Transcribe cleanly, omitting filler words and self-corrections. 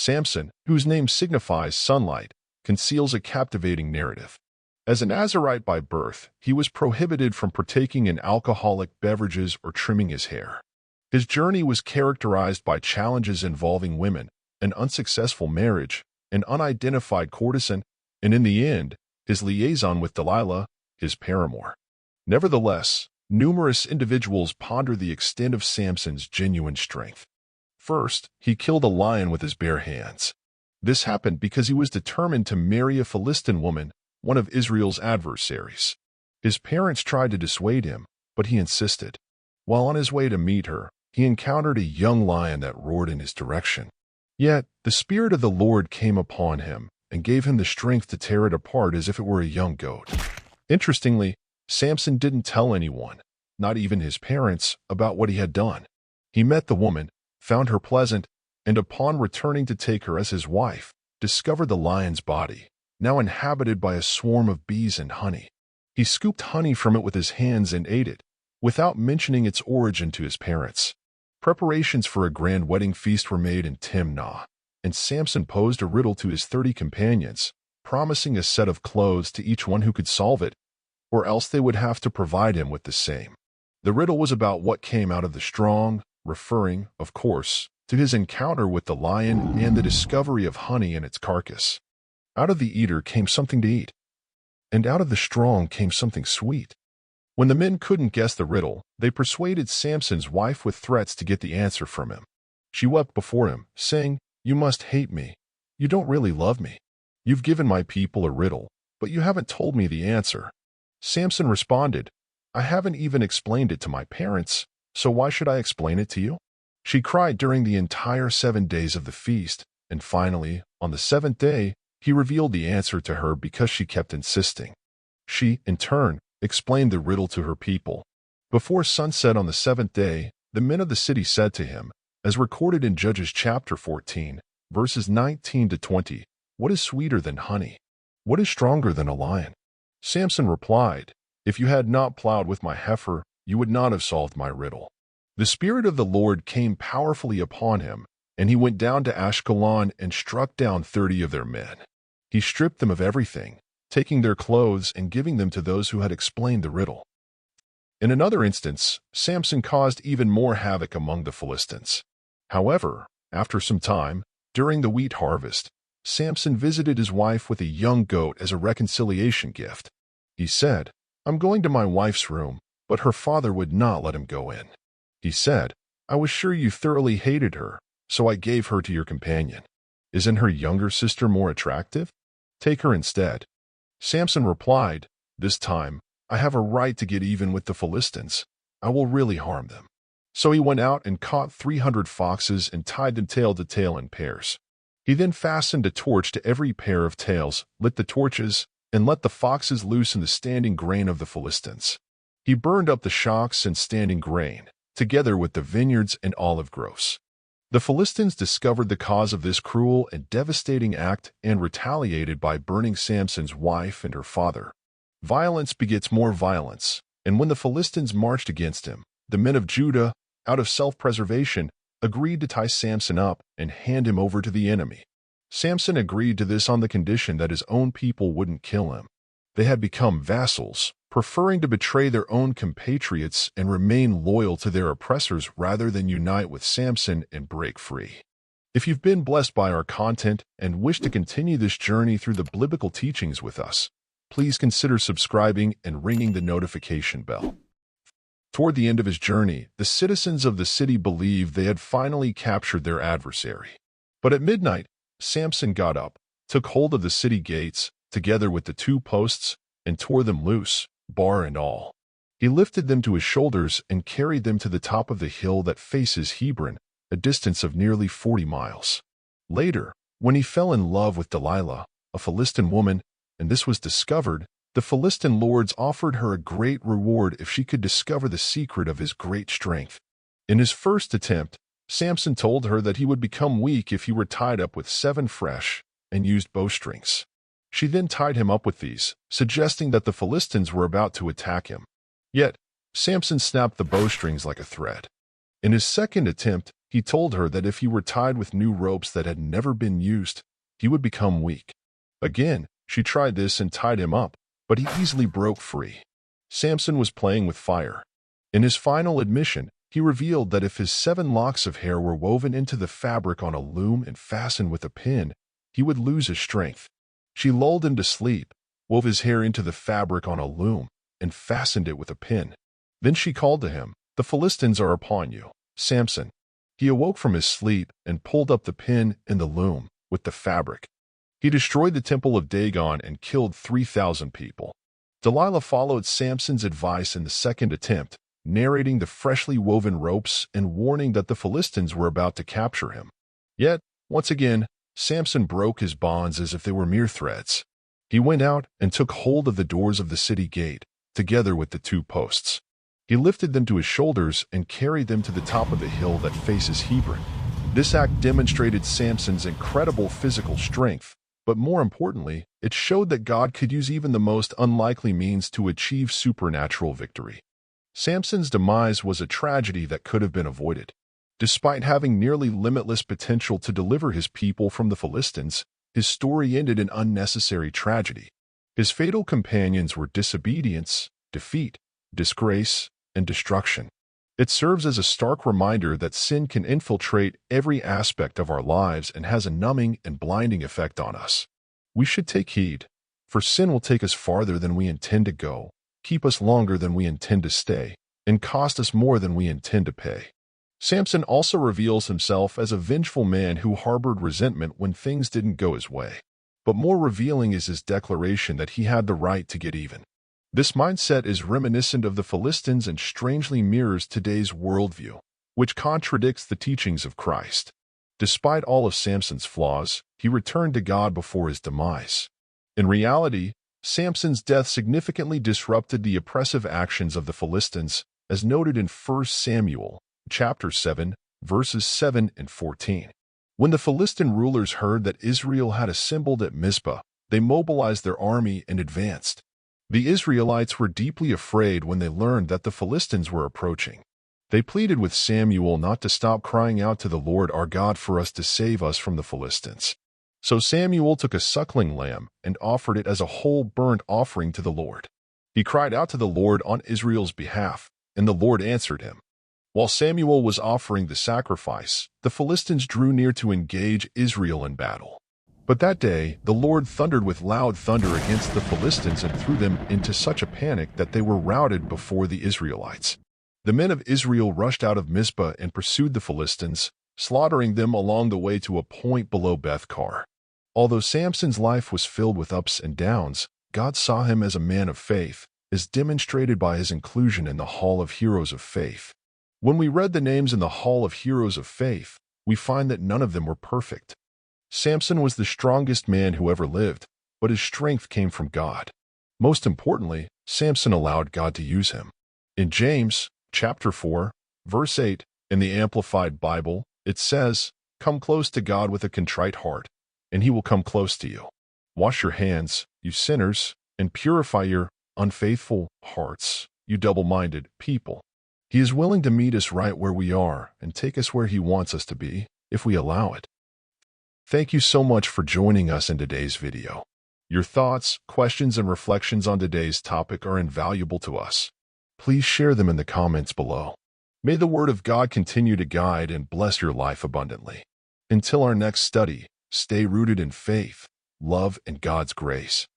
Samson, whose name signifies sunlight, conceals a captivating narrative. As a Nazirite by birth, he was prohibited from partaking in alcoholic beverages or trimming his hair. His journey was characterized by challenges involving women, an unsuccessful marriage, an unidentified courtesan, and in the end, his liaison with Delilah, his paramour. Nevertheless, numerous individuals ponder the extent of Samson's genuine strength. First, he killed a lion with his bare hands. This happened because he was determined to marry a Philistine woman, one of Israel's adversaries. His parents tried to dissuade him, but he insisted. While on his way to meet her, he encountered a young lion that roared in his direction. Yet, the Spirit of the Lord came upon him and gave him the strength to tear it apart as if it were a young goat. Interestingly, Samson didn't tell anyone, not even his parents, about what he had done. He met the woman, found her pleasant, and upon returning to take her as his wife, discovered the lion's body, now inhabited by a swarm of bees and honey. He scooped honey from it with his hands and ate it, without mentioning its origin to his parents. Preparations for a grand wedding feast were made in Timnah, and Samson posed a riddle to his 30 companions, promising a set of clothes to each one who could solve it, or else they would have to provide him with the same. The riddle was about what came out of the strong, referring, of course, to his encounter with the lion and the discovery of honey in its carcass. Out of the eater came something to eat, and out of the strong came something sweet. When the men couldn't guess the riddle, they persuaded Samson's wife with threats to get the answer from him. She wept before him, saying, "You must hate me. You don't really love me. You've given my people a riddle, but you haven't told me the answer." Samson responded, "I haven't even explained it to my parents, so why should I explain it to you?" She cried during the entire 7 days of the feast, and finally, on the 7th day, he revealed the answer to her because she kept insisting. She, in turn, explained the riddle to her people. Before sunset on the 7th day, the men of the city said to him, as recorded in Judges chapter 14, verses 19 to 20, "What is sweeter than honey? What is stronger than a lion?" Samson replied, "If you had not plowed with my heifer, you would not have solved my riddle." The Spirit of the Lord came powerfully upon him, and he went down to Ashkelon and struck down 30 of their men. He stripped them of everything, taking their clothes and giving them to those who had explained the riddle. In another instance, Samson caused even more havoc among the Philistines. However, after some time, during the wheat harvest, Samson visited his wife with a young goat as a reconciliation gift. He said, "I'm going to my wife's room," but her father would not let him go in. He said, "I was sure you thoroughly hated her, so I gave her to your companion. Isn't her younger sister more attractive? Take her instead." Samson replied, "This time, I have a right to get even with the Philistines. I will really harm them." So he went out and caught 300 foxes and tied them tail to tail in pairs. He then fastened a torch to every pair of tails, lit the torches, and let the foxes loose in the standing grain of the Philistines. He burned up the shocks and standing grain, together with the vineyards and olive groves. The Philistines discovered the cause of this cruel and devastating act and retaliated by burning Samson's wife and her father. Violence begets more violence, and when the Philistines marched against him, the men of Judah, out of self-preservation, agreed to tie Samson up and hand him over to the enemy. Samson agreed to this on the condition that his own people wouldn't kill him. They had become vassals, preferring to betray their own compatriots and remain loyal to their oppressors rather than unite with Samson and break free. If you've been blessed by our content and wish to continue this journey through the biblical teachings with us, please consider subscribing and ringing the notification bell. Toward the end of his journey, the citizens of the city believed they had finally captured their adversary. But at midnight, Samson got up, took hold of the city gates, together with the 2 posts, and tore them loose, bar and all. He lifted them to his shoulders and carried them to the top of the hill that faces Hebron, a distance of nearly 40 miles. Later, when he fell in love with Delilah, a Philistine woman, and this was discovered, the Philistine lords offered her a great reward if she could discover the secret of his great strength. In his first attempt, Samson told her that he would become weak if he were tied up with 7 fresh and used bowstrings. She then tied him up with these, suggesting that the Philistines were about to attack him. Yet, Samson snapped the bowstrings like a thread. In his second attempt, He told her that if he were tied with new ropes that had never been used, he would become weak. Again, she tried this and tied him up, but he easily broke free. Samson was playing with fire. In his final admission, he revealed that if his 7 locks of hair were woven into the fabric on a loom and fastened with a pin, he would lose his strength. She lulled him to sleep, wove his hair into the fabric on a loom, and fastened it with a pin. Then she called to him, "The Philistines are upon you, Samson." He awoke from his sleep and pulled up the pin and the loom with the fabric. He destroyed the temple of Dagon and killed 3,000 people. Delilah followed Samson's advice in the second attempt, narrating the freshly woven ropes and warning that the Philistines were about to capture him. Yet, once again, Samson broke his bonds as if they were mere threads. He went out and took hold of the doors of the city gate, together with the 2 posts. He lifted them to his shoulders and carried them to the top of the hill that faces Hebron. This act demonstrated Samson's incredible physical strength, but more importantly, it showed that God could use even the most unlikely means to achieve supernatural victory. Samson's demise was a tragedy that could have been avoided. Despite having nearly limitless potential to deliver his people from the Philistines, his story ended in unnecessary tragedy. His fatal companions were disobedience, defeat, disgrace, and destruction. It serves as a stark reminder that sin can infiltrate every aspect of our lives and has a numbing and blinding effect on us. We should take heed, for sin will take us farther than we intend to go, keep us longer than we intend to stay, and cost us more than we intend to pay. Samson also reveals himself as a vengeful man who harbored resentment when things didn't go his way. But more revealing is his declaration that he had the right to get even. This mindset is reminiscent of the Philistines and strangely mirrors today's worldview, which contradicts the teachings of Christ. Despite all of Samson's flaws, he returned to God before his demise. In reality, Samson's death significantly disrupted the oppressive actions of the Philistines, as noted in 1 Samuel, chapter 7, verses 7 and 14. When the Philistine rulers heard that Israel had assembled at Mizpah, they mobilized their army and advanced. The Israelites were deeply afraid when they learned that the Philistines were approaching. They pleaded with Samuel not to stop crying out to the Lord our God for us to save us from the Philistines. So Samuel took a suckling lamb and offered it as a whole burnt offering to the Lord. He cried out to the Lord on Israel's behalf, and the Lord answered him. While Samuel was offering the sacrifice, the Philistines drew near to engage Israel in battle. But that day, the Lord thundered with loud thunder against the Philistines and threw them into such a panic that they were routed before the Israelites. The men of Israel rushed out of Mizpah and pursued the Philistines, slaughtering them along the way to a point below Beth-kar. Although Samson's life was filled with ups and downs, God saw him as a man of faith, as demonstrated by his inclusion in the Hall of Heroes of Faith. When we read the names in the Hall of Heroes of Faith, we find that none of them were perfect. Samson was the strongest man who ever lived, but his strength came from God. Most importantly, Samson allowed God to use him. In James, chapter 4, verse 8, in the Amplified Bible, it says, "Come close to God with a contrite heart, and he will come close to you. Wash your hands, you sinners, and purify your unfaithful hearts, you double-minded people." He is willing to meet us right where we are and take us where he wants us to be, if we allow it. Thank you so much for joining us in today's video. Your thoughts, questions, and reflections on today's topic are invaluable to us. Please share them in the comments below. May the Word of God continue to guide and bless your life abundantly. Until our next study, stay rooted in faith, love, and God's grace.